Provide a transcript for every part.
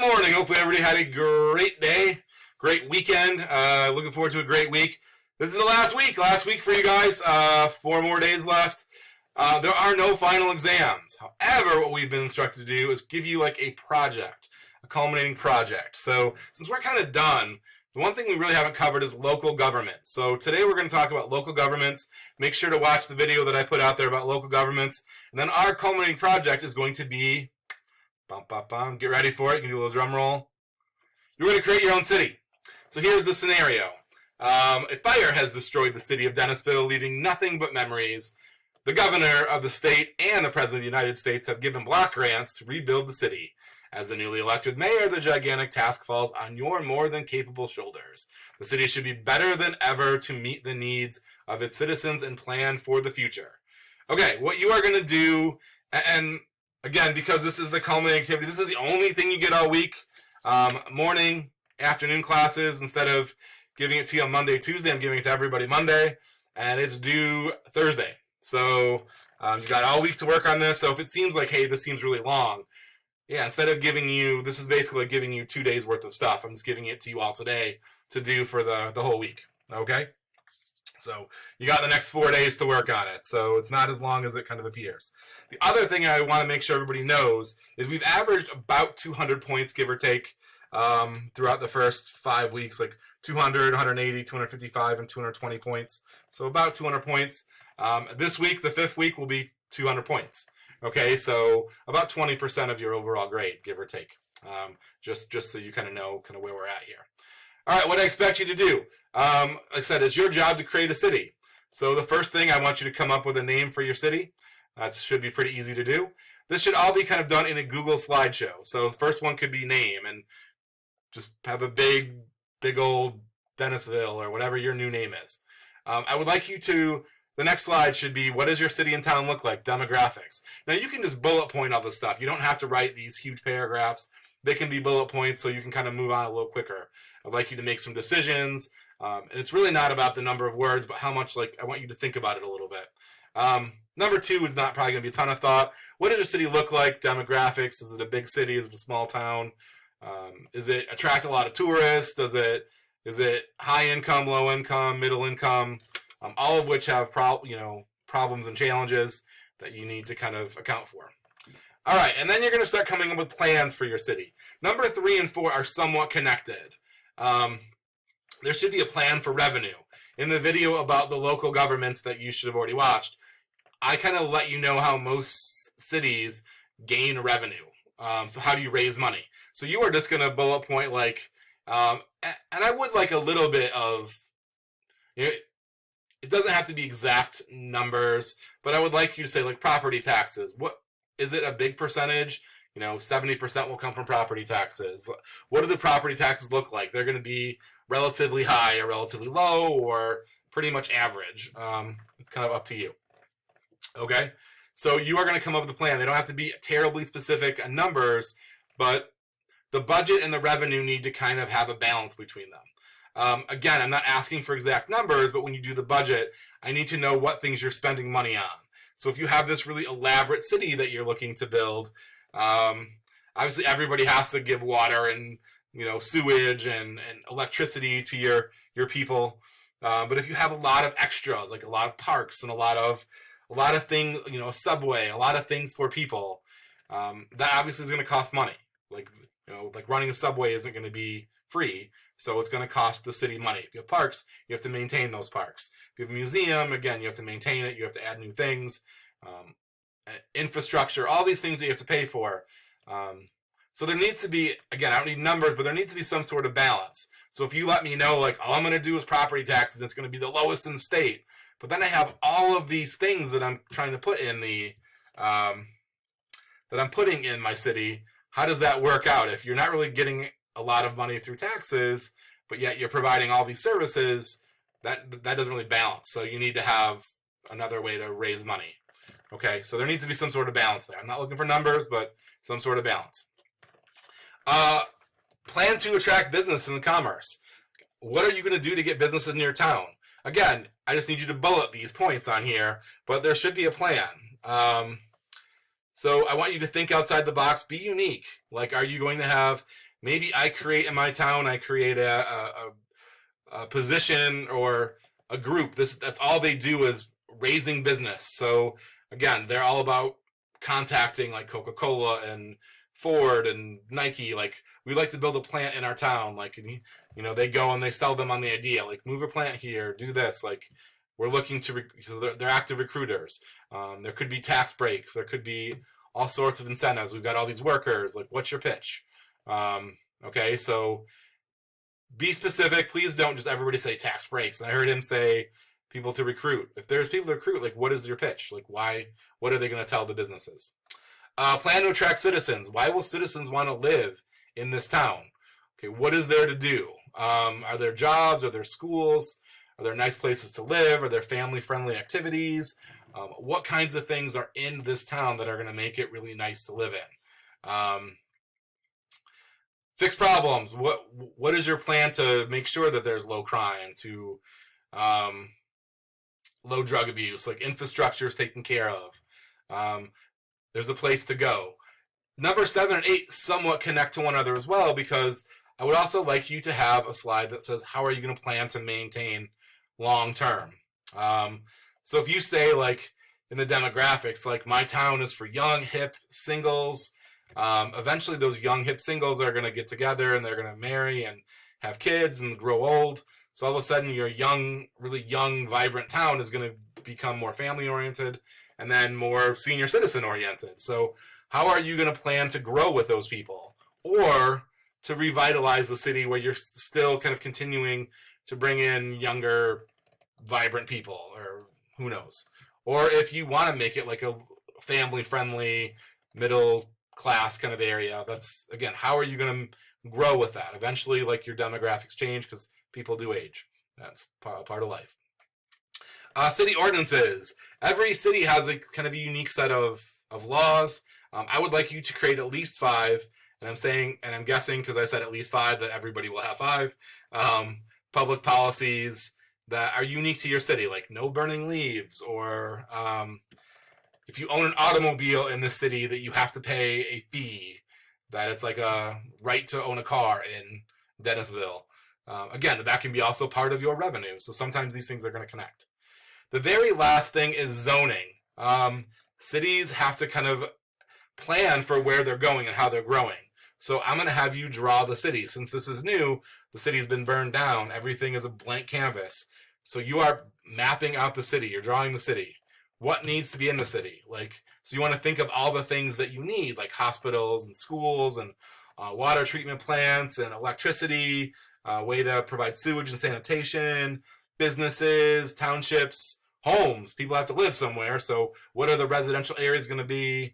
Good morning. Hopefully everybody had a great day, great weekend. Looking forward to a great week. This is the last week for you guys. 4 more days left. There are no final exams. However, what we've been instructed to do is give you like a project, a culminating project. So since we're kind of done, the one thing we really haven't covered is local government. So today we're going to talk about local governments. Make sure to watch the video that I put out there about local governments. And then our culminating project is going to be, get ready for it. You can do a little drum roll. You're going to create your own city. So here's the scenario. A fire has destroyed the city of Dennisville, leaving nothing but memories. The governor of the state and the president of the United States have given block grants to rebuild the city. As the newly elected mayor, the gigantic task falls on your more than capable shoulders. The city should be better than ever to meet the needs of its citizens and plan for the future. Okay, what you are going to do, and again, because this is the culminating activity, this is the only thing you get all week. Morning, afternoon classes. Instead of giving it to you on Monday, Tuesday, I'm giving it to everybody Monday, and it's due Thursday. So you got all week to work on this. So if it seems like, hey, this seems really long, yeah, instead of giving you, this is basically giving you 2 days worth of stuff. I'm just giving it to you all today to do for the whole week. Okay? So you got the next 4 days to work on it. So it's not as long as it kind of appears. The other thing I want to make sure everybody knows is we've averaged about 200 points, give or take, throughout the first 5 weeks, like 200, 180, 255, and 220 points. So about 200 points. This week, the 5th week, will be 200 points. Okay, so about 20% of your overall grade, give or take. Just so you kind of know where we're at here. All right, what I expect you to do, like I said, it's your job to create a city. So the first thing, I want you to come up with a name for your city. That should be pretty easy to do. This should all be kind of done in a Google slideshow. So the first one could be name, and just have a big old Dennisville or whatever your new name is. I would like you to, the next slide should be, what does your city and town look like? Demographics. Now you can just bullet point all this stuff. You don't have to write these huge paragraphs. They can be bullet points so you can kind of move on a little quicker. I'd like you to make some decisions. And it's really not about the number of words, but how much, I want you to think about it a little bit. Number 2 is not probably going to be a ton of thought. What does your city look like? Demographics. Is it a big city? Is it a small town? Is it attract a lot of tourists? Is it high income, low income, middle income? All of which have problems and challenges that you need to kind of account for. All right, and then you're going to start coming up with plans for your city. Number 3 and 4 are somewhat connected. There should be a plan for revenue. In the video about the local governments that you should have already watched, I kind of let you know how most cities gain revenue. So how do you raise money? So you are just going to bullet point and I would like a little bit of, it doesn't have to be exact numbers, but I would like you to say property taxes. What is it, a big percentage? 70% will come from property taxes. What do the property taxes look like? They're going to be relatively high or relatively low or pretty much average. It's kind of up to you. Okay? So you are going to come up with a plan. They don't have to be terribly specific on numbers, but the budget and the revenue need to kind of have a balance between them. Again, I'm not asking for exact numbers, but when you do the budget, I need to know what things you're spending money on. So if you have this really elaborate city that you're looking to build, obviously everybody has to give water and sewage and electricity to your people. But if you have a lot of extras, like a lot of parks and a lot of things, a subway, a lot of things for people, that obviously is going to cost money. Like running a subway isn't going to be free, so it's going to cost the city money. If you have parks, you have to maintain those parks. If you have a museum, again, you have to maintain it. You have to add new things, infrastructure, all these things that you have to pay for. So there needs to be, again, I don't need numbers, but there needs to be some sort of balance. So if you let me know, all I'm going to do is property taxes, and it's going to be the lowest in the state, but then I have all of these things that I'm trying to put in that I'm putting in my city, how does that work out? If you're not really getting a lot of money through taxes, but yet you're providing all these services, that doesn't really balance. So you need to have another way to raise money. Okay, so there needs to be some sort of balance there. I'm not looking for numbers, but some sort of balance. Plan to attract business and commerce. What are you going to do to get businesses in your town? Again, I just need you to bullet these points on here, but there should be a plan. So I want you to think outside the box, be unique. Are you going to have Maybe I create in my town, I create a position or a group. That's all they do is raising business. So again, they're all about contacting like Coca-Cola and Ford and Nike. Like, we like to build a plant in our town. Like, they go and they sell them on the idea. Like, move a plant here, do this. Like, we're looking to so they're active recruiters. There could be tax breaks. There could be all sorts of incentives. We've got all these workers. Like, what's your pitch? Okay, so be specific. Please don't just everybody say tax breaks. And I heard him say people to recruit. If there's people to recruit, like, what is your pitch? Like, why? What are they going to tell the businesses? Plan to attract citizens. Why will citizens want to live in this town? Okay, what is there to do? Are there jobs? Are there schools? Are there nice places to live? Are there family-friendly activities? What kinds of things are in this town that are going to make it really nice to live in? Fix problems. What is your plan to make sure that there's low crime, to low drug abuse, like infrastructure is taken care of? There's a place to go. Number 7 and 8 somewhat connect to one another as well, because I would also like you to have a slide that says, how are you going to plan to maintain long term? So if you say, like, in the demographics, like, my town is for young, hip singles, eventually those young, hip singles are going to get together and they're going to marry and have kids and grow old. So all of a sudden your young, really young, vibrant town is going to become more family oriented and then more senior citizen oriented. So how are you going to plan to grow with those people, or to revitalize the city where you're still kind of continuing to bring in younger, vibrant people, or who knows? Or if you want to make it like a family-friendly, middle-class kind of area, that's, again, how are you going to grow with that? Eventually, like, your demographics change because people do age. That's part of life. City ordinances. Every city has a kind of a unique set of laws. I would like you to create at least 5, and I'm guessing, because I said at least 5, that everybody will have 5, public policies that are unique to your city, like no burning leaves, or if you own an automobile in the city, that you have to pay a fee, that it's like a right to own a car in Dennisville. Again, that can be also part of your revenue, so sometimes these things are going to connect. The very last thing is zoning. Cities have to kind of plan for where they're going and how they're growing. So I'm going to have you draw the city. Since this is new, the city's been burned down. Everything is a blank canvas. So you are mapping out the city. You're drawing the city. What needs to be in the city? Like, so you want to think of all the things that you need, like hospitals and schools and water treatment plants and electricity, way to provide sewage and sanitation, businesses, townships, homes. People have to live somewhere. So what are the residential areas going to be?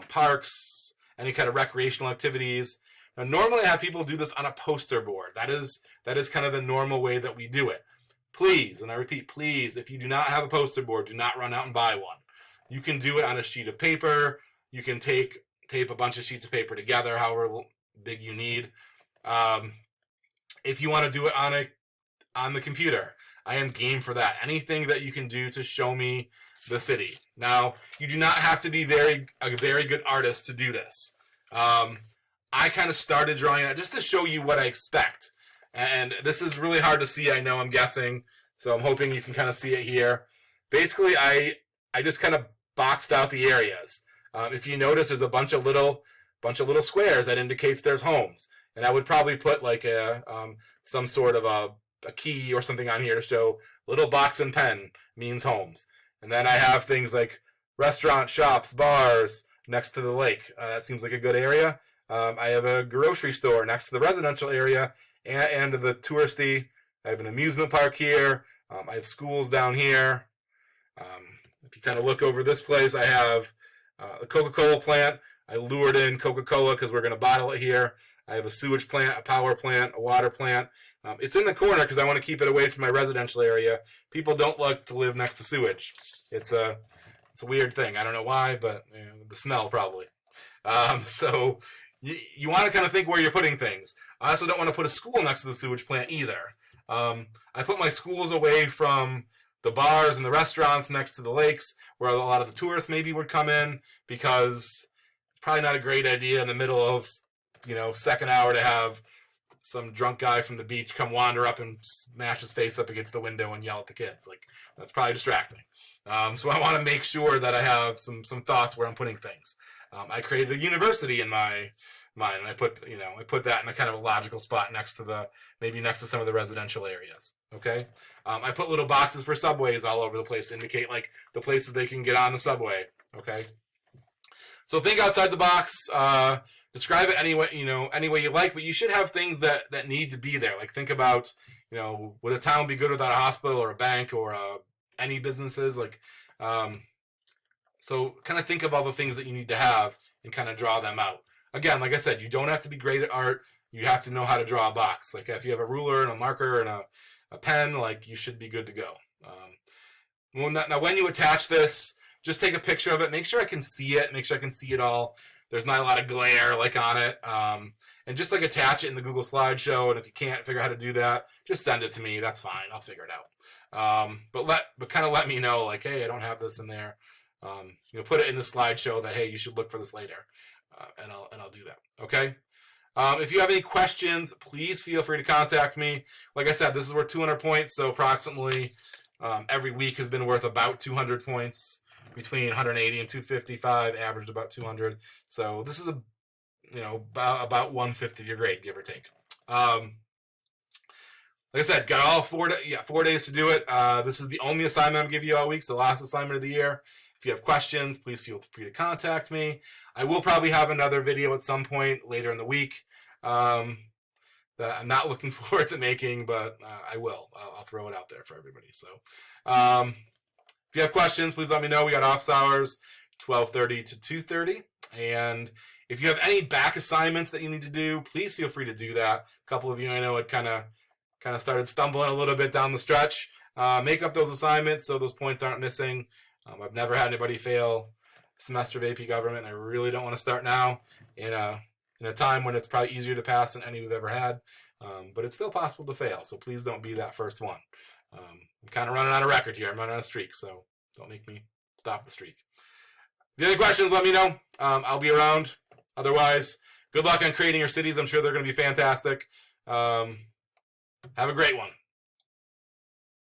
Parks, any kind of recreational activities. Now, normally I have people do this on a poster board. That is kind of the normal way that we do it. Please, and I repeat, please, if you do not have a poster board, do not run out and buy one. You can do it on a sheet of paper. You can tape a bunch of sheets of paper together, however big you need. If you want to do it on the computer, I am game for that. Anything that you can do to show me the city. Now, you do not have to be a very good artist to do this. I kind of started drawing it just to show you what I expect. And this is really hard to see, I know, I'm guessing. So I'm hoping you can kind of see it here. Basically, I just kind of boxed out the areas. If you notice, there's a bunch of little squares that indicates there's homes. And I would probably put like some sort of a key or something on here to show little box and pen means homes. And then I have things like restaurants, shops, bars next to the lake. That seems like a good area. I have a grocery store next to the residential area and the touristy. I have an amusement park here. I have schools down here. If you kind of look over this place, I have a Coca-Cola plant. I lured in Coca-Cola because we're going to bottle it here. I have a sewage plant, a power plant, a water plant. It's in the corner because I want to keep it away from my residential area. People don't like to live next to sewage. It's a weird thing. I don't know why, but the smell probably. So you want to kind of think where you're putting things. I also don't want to put a school next to the sewage plant either. I put my schools away from the bars and the restaurants next to the lakes where a lot of the tourists maybe would come in, because it's probably not a great idea in the middle of second hour to have some drunk guy from the beach come wander up and smash his face up against the window and yell at the kids. Like, that's probably distracting. So I want to make sure that I have some thoughts where I'm putting things. I created a university in my mind, and I put that in a kind of a logical spot next to some of the residential areas. Okay. I put little boxes for subways all over the place to indicate like the places they can get on the subway. Okay. So think outside the box. Describe it any way you like, but you should have things that need to be there. Like, think about, would a town be good without a hospital or a bank or any businesses? Like, so kind of think of all the things that you need to have and kind of draw them out. Again, like I said, you don't have to be great at art. You have to know how to draw a box. Like, if you have a ruler and a marker and a pen, like, you should be good to go. Now, when you attach this, just take a picture of it. Make sure I can see it. Make sure I can see it all. There's not a lot of glare like on it. And just like attach it in the Google slideshow. And if you can't figure out how to do that, just send it to me. That's fine. I'll figure it out. But kind of let me know, like, hey, I don't have this in there. Put it in the slideshow that, hey, you should look for this later. And I'll do that. Okay. If you have any questions, please feel free to contact me. Like I said, this is worth 200 points. So approximately every week has been worth about 200 points. Between 180 and 255, averaged about 200. So this is about 1/5 of your grade, give or take. Like I said, got all 4 days to do it. This is the only assignment I'm giving you all week. It's the last assignment of the year. If you have questions, please feel free to contact me. I will probably have another video at some point later in the week that I'm not looking forward to making, but I will. I'll throw it out there for everybody. So. If you have questions, please let me know. We got office hours, 12:30 to 2:30. And if you have any back assignments that you need to do, please feel free to do that. A couple of you I know had kind of started stumbling a little bit down the stretch. Make up those assignments so those points aren't missing. I've never had anybody fail a semester of AP Government. I really don't want to start now in a time when it's probably easier to pass than any we've ever had. But it's still possible to fail, so please don't be that first one. I'm kind of running on a record here. I'm running on a streak, so don't make me stop the streak. If you have any questions, let me know. I'll be around. Otherwise, good luck on creating your cities. I'm sure they're going to be fantastic. Have a great one.